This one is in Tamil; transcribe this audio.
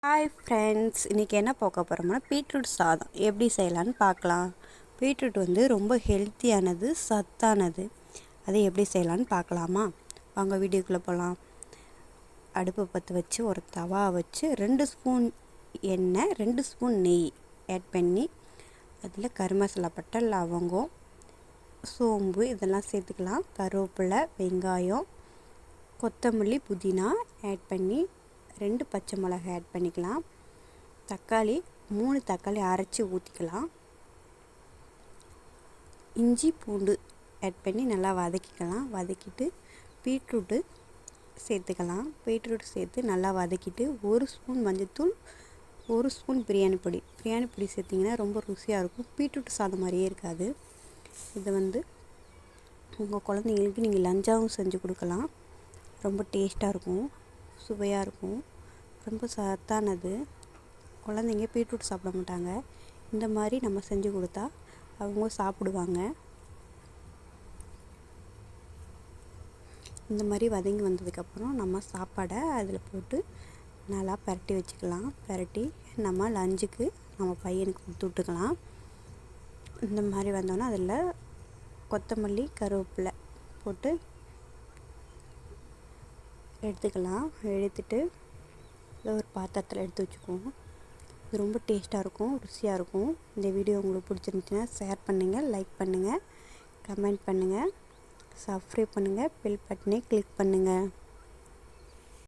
ஹாய் ஃப்ரெண்ட்ஸ், இன்றைக்கி என்ன பார்க்க போகிறோம்னா பீட்ரூட் சாதம் எப்படி செய்யலான்னு பார்க்கலாம். பீட்ரூட் ரொம்ப ஹெல்த்தியானது, சத்தானது. அதை எப்படி செய்யலான்னு பார்க்கலாமா? வாங்க வீடியோக்குள்ளே போகலாம். அடுப்பை பற்ற வச்சு ஒரு தவா வச்சு 2 ஸ்பூன் எண்ணெய் 2 ஸ்பூன் நெய் ஆட் பண்ணி அதில் கறி மசாலா பட்டை, லவங்கம், சோம்பு இதெல்லாம் சேர்த்துக்கலாம். கருவேப்பிலை, வெங்காயம், கொத்தமல்லி, புதினா ஆட் பண்ணி 2 பச்சை மிளகாய் ஆட் பண்ணிக்கலாம். தக்காளி 3 தக்காளி அரைச்சி ஊற்றிக்கலாம். இஞ்சி பூண்டு ஆட் பண்ணி நல்லா வதக்கிக்கலாம். வதக்கிட்டு பீட்ரூட்டு சேர்த்துக்கலாம். பீட்ரூட் சேர்த்து நல்லா வதக்கிட்டு 1 ஸ்பூன் மஞ்சள்தூள், 1 ஸ்பூன் பிரியாணி பொடி சேர்த்திங்கன்னா ரொம்ப ருசியாக இருக்கும். பீட்ரூட் சாதம் மாதிரியே இருக்காது. இதை உங்கள் குழந்தைங்களுக்கு நீங்கள் லஞ்சாகவும் செஞ்சு கொடுக்கலாம். ரொம்ப டேஸ்ட்டாக இருக்கும், சுவையாக இருக்கும், ரொம்ப சத்தானது. குழந்தைங்க பீட்ரூட் சாப்பிட மாட்டாங்க. இந்த மாதிரி நம்ம செஞ்சு கொடுத்தா அவங்க சாப்பிடுவாங்க. இந்த மாதிரி வதங்கி வந்ததுக்கப்புறம் நம்ம சாப்பாடை அதில் போட்டு நல்லா பரட்டி வச்சுக்கலாம். பரட்டி நம்ம லஞ்சுக்கு நம்ம பையனுக்கு கொடுத்து விட்டுக்கலாம். இந்த மாதிரி வந்தோன்னா அதில் கொத்தமல்லி, கருவேப்பிலை போட்டு எடுத்துக்கலாம். எடுத்துட்டு ஒரு பாத்திரத்தில் எடுத்து வச்சுக்குவோம். இது ரொம்ப டேஸ்ட்டாக இருக்கும், ருசியாக இருக்கும். இந்த வீடியோ உங்களுக்கு பிடிச்சிருந்துச்சுன்னா ஷேர் பண்ணுங்கள், லைக் பண்ணுங்கள், கமெண்ட் பண்ணுங்கள், சப்ஸ்கிரைப் பண்ணுங்கள், பெல் பட்டனை கிளிக் பண்ணுங்கள்.